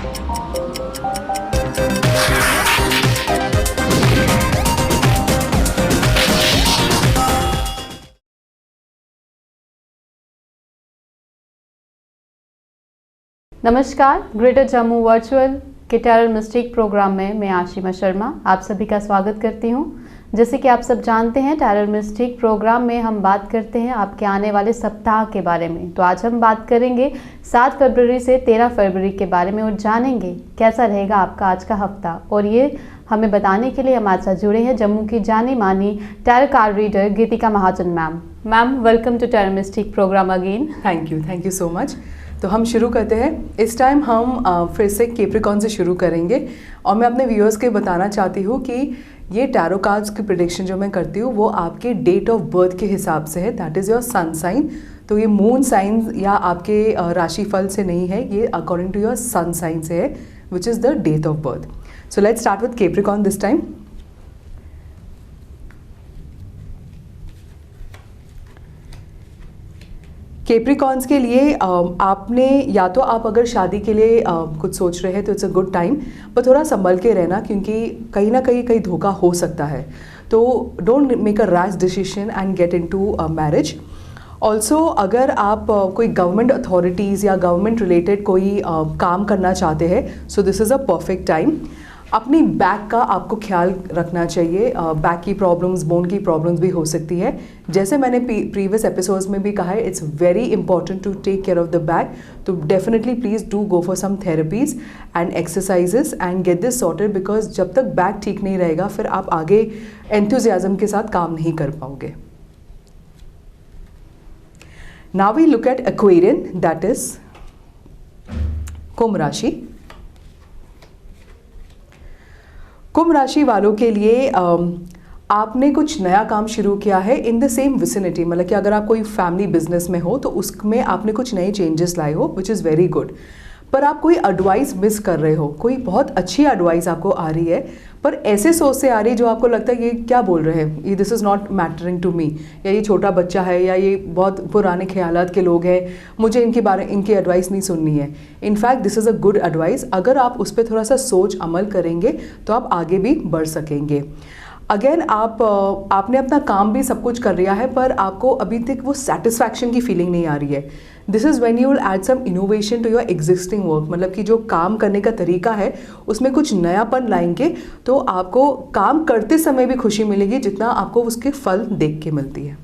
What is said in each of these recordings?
नमस्कार, greater Jammu virtual के tarot mystic programme में मैं आशिमा शर्मा आप सभी का स्वागत करती हूं। जैसे कि आप सब जानते हैं, टैरो मिस्टिक प्रोग्राम में हम बात करते हैं आपके आने वाले सप्ताह के बारे में। तो आज हम बात करेंगे 7 फरवरी से 13 फरवरी के बारे में और जानेंगे कैसा रहेगा आपका आज का हफ्ता। और ये हमें बताने के लिए हमारे साथ जुड़े हैं जम्मू की जानी मानी tarot card reader Geetika Mahajan ma'am. Ma'am, welcome to tarot mystic programme again. Thank you so much. तो हम शुरू करते हैं। इस टाइम हम फिर से कैप्रिकॉर्न से शुरू करेंगे और मैं अपने व्यूअर्स के बताना चाहती हूँ कि ये टैरो कार्ड्स की प्रेडिक्शन जो मैं करती हूँ वो आपके डेट ऑफ बर्थ के हिसाब से है, that is your sun sign. तो ये मून साइन या आपके राशिफल से नहीं है, ये according to your sun sign से है, which is the date of birth. So let's start with Capricorn this time. Capricorns के लिए आपने या तो आप अगर शादी के लिए कुछ सोच रहे हैं तो इट्स अ गुड टाइम, पर थोड़ा संभल के रहना क्योंकि कहीं ना कहीं धोखा हो सकता है। तो don't make a rash decision and get into marriage. Also अगर आप कोई गवर्नमेंट अथॉरिटीज़ या गवर्नमेंट रिलेटेड कोई काम करना चाहते हैं, so this is a perfect time. अपनी बैक का आपको ख्याल रखना चाहिए। बैक की प्रॉब्लम्स, बोन की प्रॉब्लम्स भी हो सकती है। जैसे मैंने प्रीवियस एपिसोड्स में भी कहा है, it's very important to take care of the back. तो definitely please do go for some therapies and exercises and get this sorted, because जब तक बैक ठीक नहीं रहेगा फिर आप आगे एंथुजियाज्म के साथ काम नहीं कर पाओगे। Now we look at Aquarian, that is कुंभ राशि। कुंभ राशि वालों के लिए आपने कुछ नया काम शुरू किया है इन द सेम विसिनिटी, मतलब कि अगर आप कोई फैमिली बिजनेस में हो तो उसमें आपने कुछ नए चेंजेस लाए हो, विच इज़ वेरी गुड। पर आप कोई एडवाइस मिस कर रहे हो, कोई बहुत अच्छी एडवाइस आपको आ रही है पर ऐसे सोच से आ रही है जो आपको लगता है ये क्या बोल रहे हैं, ये this is not mattering to me, या ये छोटा बच्चा है, या ये बहुत पुराने ख्यालात के लोग हैं, मुझे इनकी एडवाइस नहीं सुननी है। In fact this is a good advice. अगर आप उस पर थोड़ा सा सोच अमल करेंगे तो आप आगे भी बढ़ सकेंगे। अगेन आपने अपना काम भी सब कुछ कर लिया है पर आपको अभी तक वो सेटिस्फैक्शन की फीलिंग नहीं आ रही है। This is when you will add some innovation to your existing work, मतलब कि जो काम करने का तरीका है उसमें कुछ नयापन लाएंगे तो आपको काम करते समय भी खुशी मिलेगी जितना आपको उसके फल देख के मिलती है।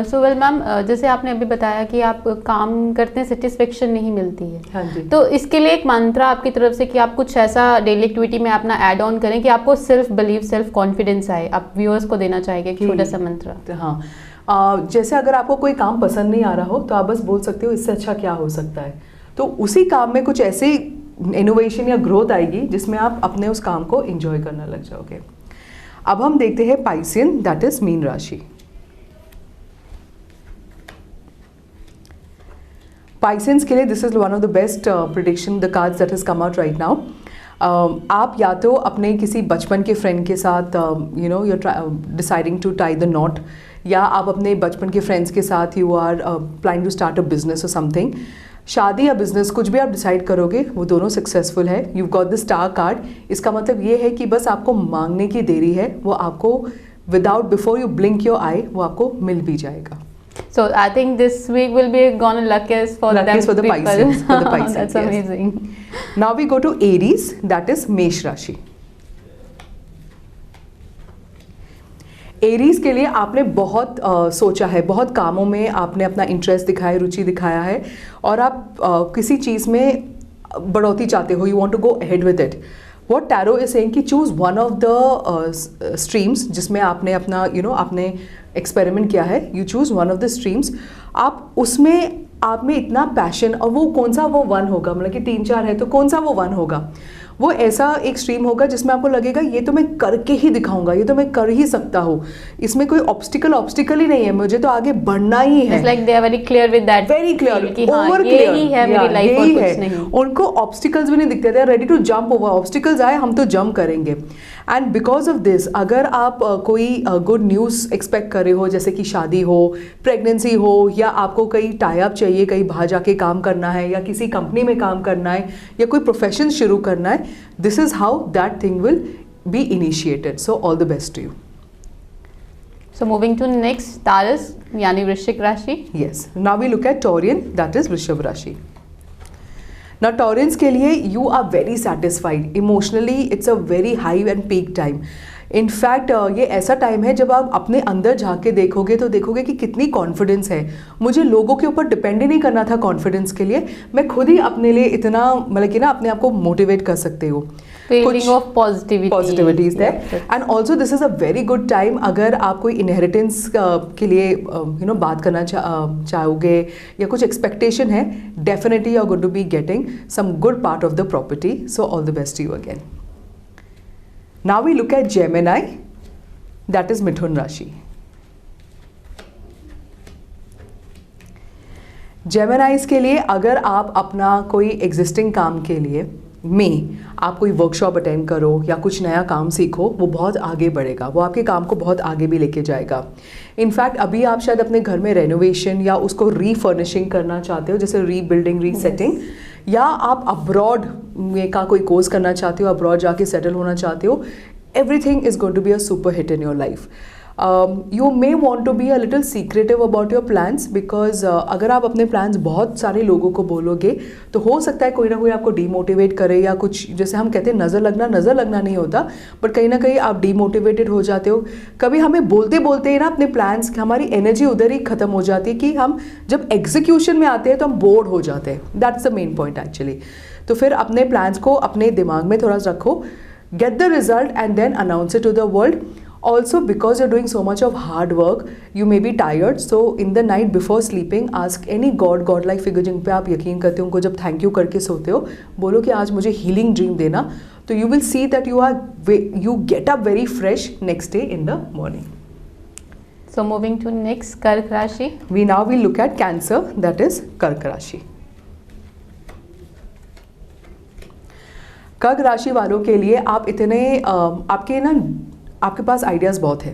सो वेल मैम, जैसे आपने अभी बताया कि आप काम करते हैं सेटिस्फेक्शन नहीं मिलती है। हाँ जी। तो इसके लिए एक मंत्रा आपकी तरफ से कि आप कुछ ऐसा डेली एक्टिविटी में अपना ऐड ऑन करें कि आपको सेल्फ बिलीव, सेल्फ कॉन्फिडेंस आए। आप व्यूअर्स को देना चाहेंगे एक छोटा सा मंत्र? हाँ, जैसे अगर आपको कोई काम पसंद नहीं आ रहा हो तो आप बस बोल सकते हो इससे अच्छा क्या हो सकता है, तो उसी काम में कुछ ऐसी इनोवेशन या ग्रोथ आएगी जिसमें आप अपने उस काम को एंजॉय करना लग जाओगे। अब हम देखते हैं पाइसियन, दैट इज मीन राशि। पाइसेंस के लिए this is one of the best prediction the cards that has come out right now. आप या तो अपने किसी बचपन के फ्रेंड के साथ you know you are deciding to tie the knot, या आप अपने बचपन के फ्रेंड्स के साथ you are planning to start a business और समथिंग। शादी या बिजनेस कुछ भी आप डिसाइड करोगे वो दोनों सक्सेसफुल है। You got the star card. इसका मतलब ये है कि बस आपको मांगने की देरी है, वो आपको without before you blink your eye वो आपको मिल भी जाएगा। So I think this week will be gonna luckiest for them for the people. Pisces, for the Pisces. That's yes. amazing. Now we go to Aries, that is मेष राशि। Aries के लिए आपने बहुत सोचा है, बहुत कामों में आपने अपना इंटरेस्ट दिखाया, रुचि दिखाया है और आप किसी चीज़ में बढ़ोतरी चाहते हो, you want to go ahead with it. What tarot is saying कि choose one of the streams जिसमें आपने अपना आपने एक्सपेरिमेंट किया है, you choose one of the streams. आप उसमें आप में इतना पैशन, और वो कौन सा वो वन होगा, मतलब कि 3-4 है तो कौन सा वो वन होगा, वो ऐसा एक स्ट्रीम होगा जिसमें आपको लगेगा ये तो मैं करके ही दिखाऊंगा, ये तो मैं कर ही सकता हूँ, इसमें कोई ऑब्स्टिकल ही नहीं है, मुझे तो आगे बढ़ना ही है। Like they are very clear with that, very clear, over clear, यही है मेरी लाइफ और कुछ नहीं। उनको ऑब्स्टिकल्स भी नहीं दिखते, they are ready to jump over, obstacles आए हम तो जंप करेंगे। एंड बिकॉज ऑफ दिस, अगर आप कोई गुड न्यूज़ एक्सपेक्ट कर रहे हो, जैसे कि शादी हो, प्रेगनेंसी हो, या आपको कहीं टाई अप चाहिए, कहीं बाहर जाके काम करना है, या किसी कंपनी में काम करना है, या कोई प्रोफेशन शुरू करना है, this is how that thing will be initiated. So all the best to you. So moving to next, Taurus यानी वृश्चिक राशि। Yes, now we look at Taurian, that is वृषभ राशि। Now Taurians के लिए you are very satisfied emotionally, it's a very high and peak time. In fact ये ऐसा time है जब आप अपने अंदर झांक के देखोगे तो देखोगे कि कितनी कॉन्फिडेंस है। मुझे लोगों के ऊपर डिपेंड ही नहीं करना था कॉन्फिडेंस के लिए, मैं खुद ही अपने लिए इतना मतलब कि ना अपने आप को मोटिवेट कर सकते हो। Feeling of positivity is there. Yes. And also this is a very good time अगर आप कोई इनहेरिटेंस के लिए बात करना चाहोगे या कुछ एक्सपेक्टेशन है, definitely you are going to be getting some good part of the property. So all the best to you again. Now we look at Gemini, that is Mithun राशि। Geminis के लिए अगर आप अपना कोई एग्जिस्टिंग काम के लिए आप कोई वर्कशॉप अटेंड करो या कुछ नया काम सीखो, वो बहुत आगे बढ़ेगा, वो आपके काम को बहुत आगे भी लेके जाएगा। इनफैक्ट अभी आप शायद अपने घर में रेनोवेशन या उसको रीफर्निशिंग करना चाहते हो, जैसे रीबिल्डिंग, रीसेटिंग, या आप अब्रॉड में का कोई कोर्स करना चाहते हो, अब्रॉड जाके सेटल होना चाहते हो, everything is going to be a super hit in your life. You may want to be a little secretive about your plans, because अगर आप अपने प्लान्स बहुत सारे लोगों को बोलोगे तो हो सकता है कोई ना कोई आपको डीमोटिवेट करे, या कुछ जैसे हम कहते हैं नज़र लगना नहीं होता, बट कहीं ना कहीं आप डीमोटिवेटेड हो जाते हो। कभी हमें बोलते बोलते ही ना अपने प्लान्स, हमारी एनर्जी उधर ही खत्म हो जाती है कि हम जब एग्जीक्यूशन में आते हैं तो हम बोर्ड हो जाते हैं। That's the main point actually. तो फिर अपने प्लान्स को अपने दिमाग में थोड़ा रखो, get the result and then announce it to the world. Also, because you're doing so much of hard work, you may be tired, so in the night before sleeping, ask any God-like figure जिन पे आप यकीन करते हो, उनको जब thank you करके सोते हो, बोलो कि आज मुझे हीलिंग ड्रीम देना, तो you will see that you get up very fresh next day in the morning. So moving to next, कर्क राशि। We now will look at Cancer, that is कर्क राशि। कर्क राशि वालों के लिए आप इतने आपके पास आइडियाज़ बहुत है,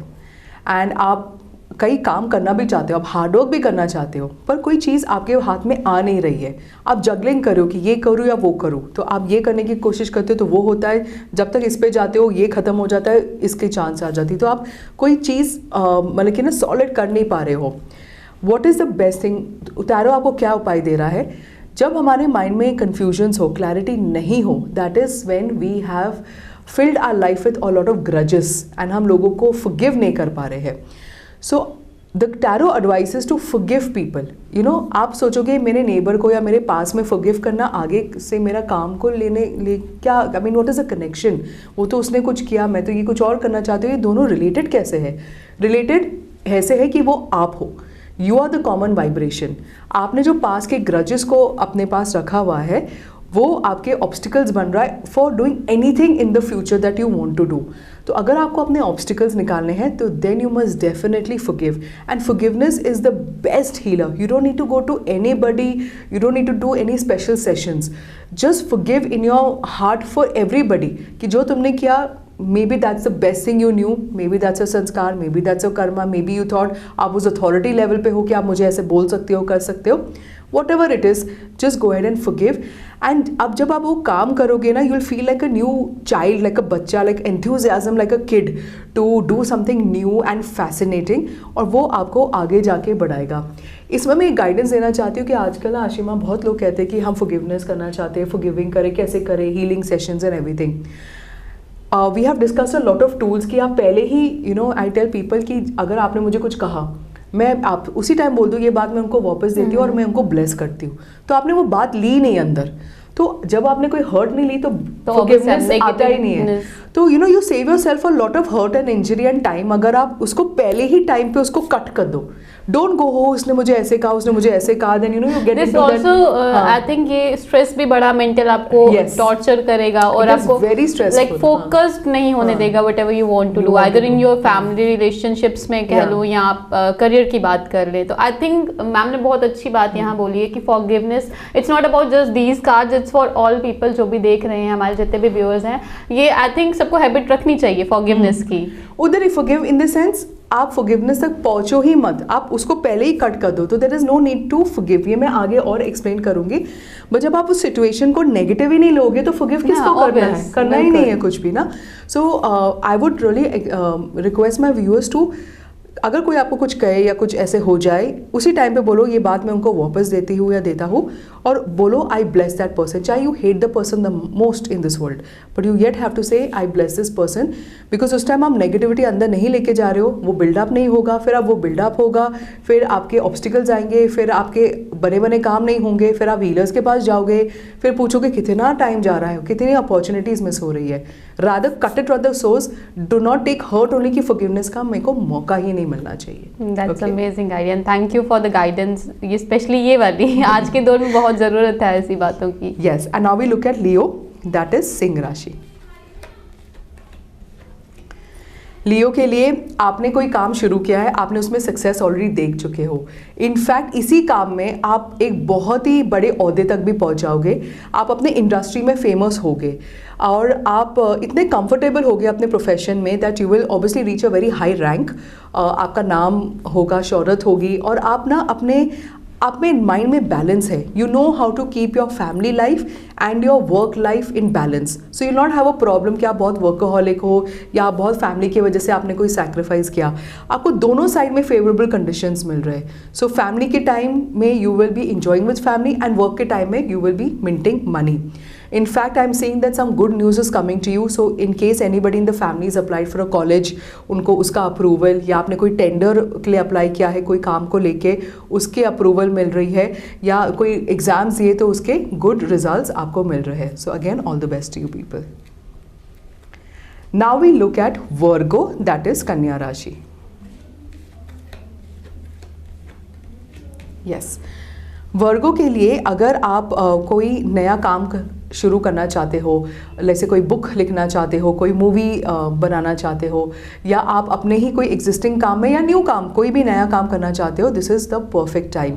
एंड आप कई काम करना भी चाहते हो, आप हार्डवर्क भी करना चाहते हो, पर कोई चीज़ आपके हाथ में आ नहीं रही है। आप जगलिंग करो कि ये करूँ या वो करूँ, तो आप ये करने की कोशिश करते हो तो वो होता है, जब तक इस पे जाते हो ये ख़त्म हो जाता है, इसके चांस आ जाती है, तो आप कोई चीज़ मतलब कि ना सॉलिड कर नहीं पा रहे हो। What is the best thing? Tarot आपको क्या उपाय दे रहा है? जब हमारे माइंड में कन्फ्यूजन्स हो, क्लैरिटी नहीं हो, that is when we have filled our life with a lot of grudges, and हम लोगों को फॉरगिव नहीं कर पा रहे हैं। So the tarot advice is to forgive people. आप सोचोगे मेरे नेबर को या मेरे पास में फॉरगिव करना आगे से मेरा काम को क्या, I mean what is a connection? वो तो उसने कुछ किया, मैं तो ये कुछ और करना चाहती हूँ, ये दोनों रिलेटेड कैसे है? रिलेटेड ऐसे है कि वो आप हो, you are the common vibration. आपने जो पास के ग्रजेस को अपने पास रखा हुआ है, वो आपके ऑब्स्टिकल्स बन रहा है for doing anything in the future that you want to do. तो अगर आपको अपने ऑब्स्टिकल्स निकालने हैं तो then you must definitely forgive, and forgiveness is the best healer. You don't need to go to anybody, you don't need to do any special sessions, just forgive in your heart for everybody कि जो तुमने किया, maybe that's the best thing you knew, maybe that's a संस्कार, maybe that's a karma, maybe you thought आप उस authority level पे हो कि आप मुझे ऐसे बोल सकते हो, कर सकते हो, whatever it is, just go ahead and forgive. And अब जब आप वो काम करोगे ना, you'll feel like a new child, like a बच्चा, like enthusiasm, like a kid to do something new and fascinating, और वो आपको आगे जाके बढ़ाएगा। इसमें मैं एक गाइडेंस देना चाहती हूँ कि आजकल आशिमा बहुत लोग कहते हैं कि हम forgiveness करना चाहते हैं, forgiving करें, कैसे करें, healing sessions and everything. We have discuss a lot of tools कि आप पहले ही आई टेल पीपल कि अगर आपने मुझे कुछ कहा, मैं आप उसी टाइम बोल दूँ ये बात, मैं उनको वापस देती हूँ और मैं उनको ब्लेस करती हूँ। तो आपने वो बात ली नहीं अंदर, तो जब आपने कोई हर्ट नहीं ली तो फॉरगिवनेस आता ही नहीं है। तो you save yourself a lot of hurt and injury and time. अगर आप उसको पहले ही टाइम पे उसको कट कर दो, डोंट गो हो उसने मुझे ऐसे कहा, उसने मुझे ऐसे कहा, then you know you get this also I think ये स्ट्रेस भी बड़ा मेंटल आपको टॉर्चर करेगा और आपको लाइक फोकस्ड नहीं होने देगा whatever you want to do, either in your family relationships में कह लो या आप करियर की बात कर ले। तो आई थिंक मैम ने बहुत अच्छी बात यहाँ बोली है कि forgiveness it's not about just these cards, it's for all people जो भी देख रहे हैं, हमारे जितने भी व्यूअर्स हैं, ये आई थिंक सबको हैबिट रखनी चाहिए फॉरगिवनेस की। उधर ही फॉरगिव इन द सेंस आप फॉरगिवनेस तक पहुंचो ही मत, आप उसको पहले ही कट कर दो, तो there is no need to forgive. ये मैं आगे और एक्सप्लेन करूंगी, बट जब आप उस सिचुएशन को नेगेटिव ही नहीं लोगे तो फॉरगिव किसको करना है, करना ही नहीं है कुछ भी ना। So I would really request my viewers to, अगर कोई आपको कुछ कहे या कुछ ऐसे हो जाए, उसी टाइम पे बोलो ये बात मैं उनको वापस देती हूँ या देता हूँ, और बोलो आई ब्लेस दैट पर्सन, चाहे you hate the person the most in this world, but you yet have to say I bless this person, because उस टाइम आप नेगेटिविटी अंदर नहीं लेके जा रहे हो, वो बिल्डअप नहीं होगा, फिर अब वो बिल्डअप होगा, फिर आपके ऑब्स्टिकल्स आएंगे, फिर आपके बने बने काम नहीं होंगे, फिर आप हीलर्स के पास जाओगे, फिर पूछोगे कितना टाइम जा रहा है, कितनी अपॉर्चुनिटीज मिस हो रही है। Rather cut it at the source, do not take hurt only की फॉरगिवनेस का मेरे को मौका ही नहीं मिलना चाहिए। That's amazing idea and thank you for the guidance, ये स्पेशली ये वाली आज के दौर में बहुत ज़रूरत है ऐसी बातों की। Yes, and now we look at Leo, that is Singh राशि। लियो के लिए आपने कोई काम शुरू किया है, आपने उसमें सक्सेस ऑलरेडी देख चुके हो, इनफैक्ट इसी काम में आप एक बहुत ही बड़े ओहदे तक भी पहुंच जाओगे, आप अपने इंडस्ट्री में फेमस होगे और आप इतने कंफर्टेबल होगे अपने प्रोफेशन में that you will obviously reach a very high rank, आपका नाम होगा, शोहरत होगी, और आप ना अपने आप में माइंड में बैलेंस है, you know how to keep your family life and your work life in balance, so you not have a problem कि आप बहुत वर्कहॉलिक हो या आप बहुत फैमिली की वजह से आपने कोई सैक्रिफाइस किया, आपको दोनों साइड में फेवरेबल कंडीशंस मिल रहे हैं। सो फैमिली के टाइम में you will B enjoying with family and work के टाइम में you will B minting money. In fact, I'm saying that some good news is coming to you. So, in case anybody in the family is applied for a college, उनको उसका approval, या आपने कोई tender के लिए apply किया है कोई काम को लेके, उसके अप्रूवल मिल रही है, या कोई एग्जाम्स दिए तो उसके गुड रिजल्ट्स आपको मिल रहे हैं। So again all the best to you people. Now we look at Virgo, that is Kanya राशि। यस, वर्गो के लिए अगर आप कोई नया काम शुरू करना चाहते हो, जैसे कोई बुक लिखना चाहते हो, कोई मूवी बनाना चाहते हो, या आप अपने ही कोई एग्जिस्टिंग काम में या न्यू काम कोई भी नया काम करना चाहते हो, this is the perfect time.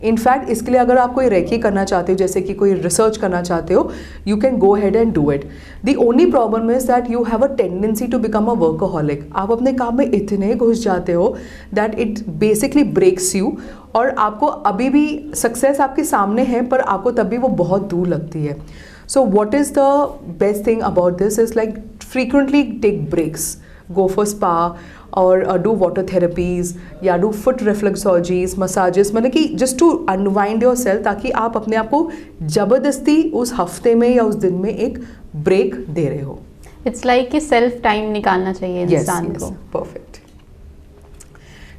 In fact इसके लिए अगर आप कोई रेकी करना चाहते हो, जैसे कि कोई रिसर्च करना चाहते हो, you can go head and do it. The only problem is that you have a tendency to become a workaholic, आप अपने काम में इतने घुस जाते हो that it basically breaks you, और आपको अभी भी सक्सेस आपके सामने है पर आपको तभी वो बहुत दूर लगती है। So what is the best thing about this is like frequently take breaks, go for spa or do water therapies या do foot reflexologies, massages, मतलब कि just to unwind yourself, ताकि आप अपने आप को ज़बरदस्ती उस हफ्ते में या उस दिन में एक ब्रेक दे रहे हो। It's like कि सेल्फ टाइम निकालना चाहिए इंसान को। Perfect.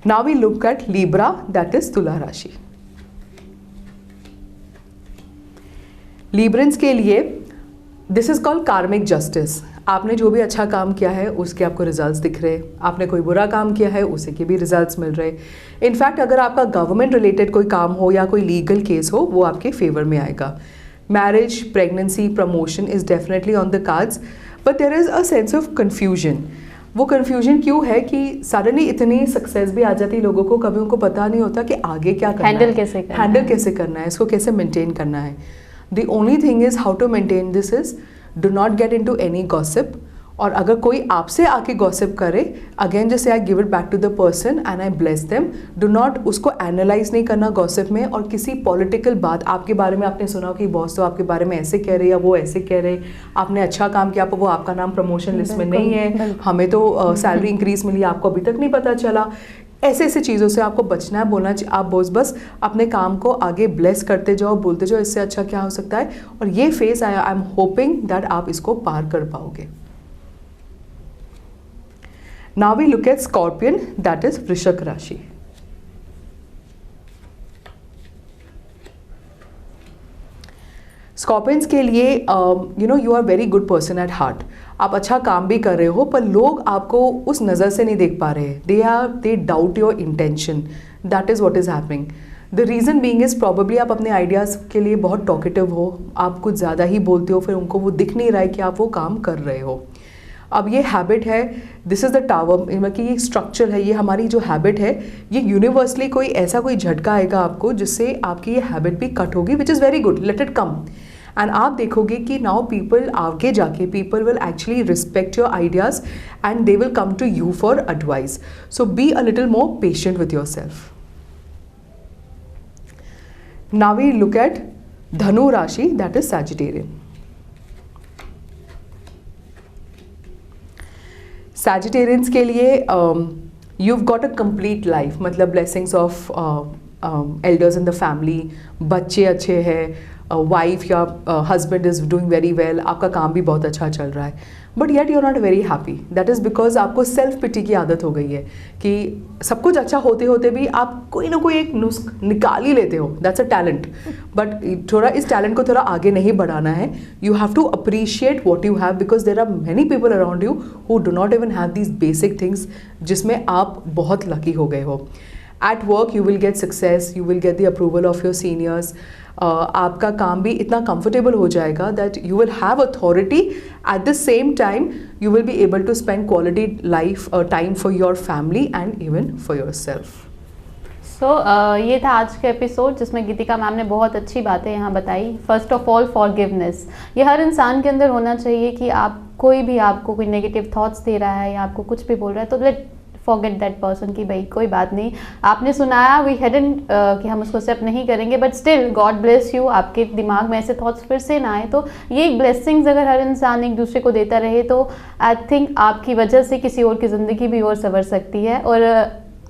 Now we look at Libra, that is तुला राशि। लिब्रेंस के लिए दिस इज कॉल्ड कार्मिक जस्टिस। आपने जो भी अच्छा काम किया है उसके आपको रिजल्ट्स दिख रहे, आपने कोई बुरा काम किया है उसे के भी रिजल्ट्स मिल रहे। इनफैक्ट अगर आपका गवर्नमेंट रिलेटेड कोई काम हो या कोई लीगल केस हो, वो आपके फेवर में आएगा। Marriage, pregnancy, promotion is definitely on the cards, but there is a sense of confusion. वो कन्फ्यूजन क्यों है कि सडनली इतनी सक्सेस भी आ जाती है लोगों को, कभी उनको पता नहीं होता कि आगे क्या करना है, हैंडल कैसे करना है, इसको कैसे मेंटेन करना है। The only thing is how to maintain this is do not get into any gossip, और अगर कोई आपसे आके गॉसिप करे, अगेन जैसे I give it back to the person and I bless them, do not उसको एनालाइज नहीं करना गॉसिप में, और किसी पॉलिटिकल बात आपके बारे में आपने सुना कि बॉस तो आपके बारे में ऐसे कह रहे या वो ऐसे कह रहे, आपने अच्छा काम किया पर वो आपका नाम प्रमोशन लिस्ट में नहीं है, हमें तो सैलरी इंक्रीज मिली, आपको अभी तक नहीं पता चला। ऐसे ऐसे चीज़ों से आपको बचना है, बोलना चाहिए। आप बस अपने काम को आगे ब्लेस करते जाओ, बोलते जाओ इससे अच्छा क्या हो सकता है, और ये फेज आया, आई एम होपिंग दैट आप इसको पार कर पाओगे। Now we look at scorpion, that is Vrishchik राशि। स्कॉर्पियंस के लिए you know you are very good person at heart, आप अच्छा काम भी कर रहे हो पर लोग आपको उस नज़र से नहीं देख पा रहे, they doubt your intention, that is what is happening. The reason being is probably आप अपने आइडियाज़ के लिए बहुत टॉकेटिव हो, आप कुछ ज़्यादा ही बोलते हो, फिर उनको वो दिख नहीं रहा है कि आप वो काम कर रहे हो। अब ये हैबिट है, दिस इज़ द टावर, मतलब कि ये स्ट्रक्चर है, ये हमारी जो हैबिट है, ये यूनिवर्सली कोई ऐसा कोई झटका आएगा आपको जिससे आपकी ये हैबिट भी कट होगी, which is very good, let it come. And आप देखोगे कि नाउ पीपल आगे जाके people will actually respect your ideas and they will come to you for advice. So be a little more patient with yourself. Now we look at Dhanu Rashi, that is Sagittarian. Sagittarians के लिए you've got a complete life, मतलब blessings of elders in the family, बच्चे अच्छे हैं, wife या husband is doing very well, आपका काम भी बहुत अच्छा चल रहा है, but yet you are not very happy. That is because आपको सेल्फ पिटी की आदत हो गई है कि सब कुछ अच्छा होते होते भी आप कोई ना कोई एक नुस्ख निकाल ही लेते हो। दैट्स अ टैलेंट, बट थोड़ा इस टैलेंट को थोड़ा आगे नहीं बढ़ाना है। You have to appreciate what you have, because there are many people around you who do not even have these basic things जिसमें आप बहुत लकी हो गए हो। At work you will get success, you will get the approval of your seniors. आपका काम भी इतना कंफर्टेबल हो जाएगा that you will have authority, at the same time you will be able to spend quality life time for your family and even for yourself. So ये था आज का एपिसोड जिसमें गीतिका मैम ने बहुत अच्छी बातें यहाँ बताई। फर्स्ट ऑफ ऑल फॉरगिवनेस, ये हर इंसान के अंदर होना चाहिए कि आप कोई भी आपको कोई नेगेटिव थॉट्स दे रहा है या आपको कुछ भी बोल रहा है तो लेट फॉरगेट दैट पर्सन कि भाई कोई बात नहीं, आपने सुनाया, वी हैडंट कि हम उसको एक्सेप्ट नहीं करेंगे, but still God bless you, आपके दिमाग में ऐसे थॉट्स फिर से ना आए। तो ये एक ब्लेसिंग्स अगर हर इंसान एक दूसरे को देता रहे तो आई थिंक आपकी वजह से किसी और की ज़िंदगी भी और संवर सकती है। और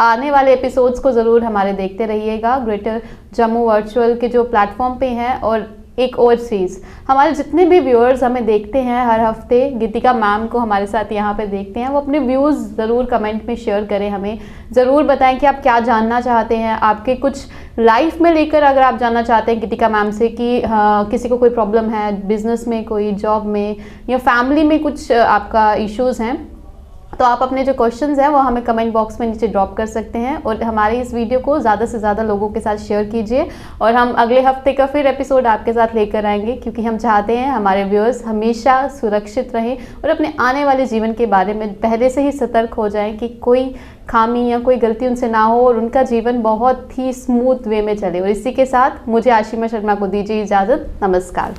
आने वाले एपिसोड्स को ज़रूर हमारे देखते रहिएगा ग्रेटर जम्मू वर्चुअल के जो प्लेटफॉर्म पे हैं। और एक और चीज़, हमारे जितने भी व्यूअर्स हमें देखते हैं हर हफ्ते, गीतिका मैम को हमारे साथ यहाँ पे देखते हैं, वो अपने व्यूज़ ज़रूर कमेंट में शेयर करें, हमें ज़रूर बताएं कि आप क्या जानना चाहते हैं, आपके कुछ लाइफ में लेकर अगर आप जानना चाहते हैं गीतिका मैम से कि हाँ किसी को कोई प्रॉब्लम है बिजनेस में, कोई जॉब में या फैमिली में कुछ आपका इश्यूज़ हैं, तो आप अपने जो क्वेश्चंस हैं वो हमें कमेंट बॉक्स में नीचे ड्रॉप कर सकते हैं। और हमारे इस वीडियो को ज़्यादा से ज़्यादा लोगों के साथ शेयर कीजिए और हम अगले हफ्ते का फिर एपिसोड आपके साथ लेकर आएंगे, क्योंकि हम चाहते हैं हमारे व्यूअर्स हमेशा सुरक्षित रहें और अपने आने वाले जीवन के बारे में पहले से ही सतर्क हो जाएं कि कोई खामी या कोई गलती उनसे ना हो और उनका जीवन बहुत ही स्मूथ वे में चले। और इसी के साथ मुझे आशिमा शर्मा को दीजिए इजाज़त। नमस्कार।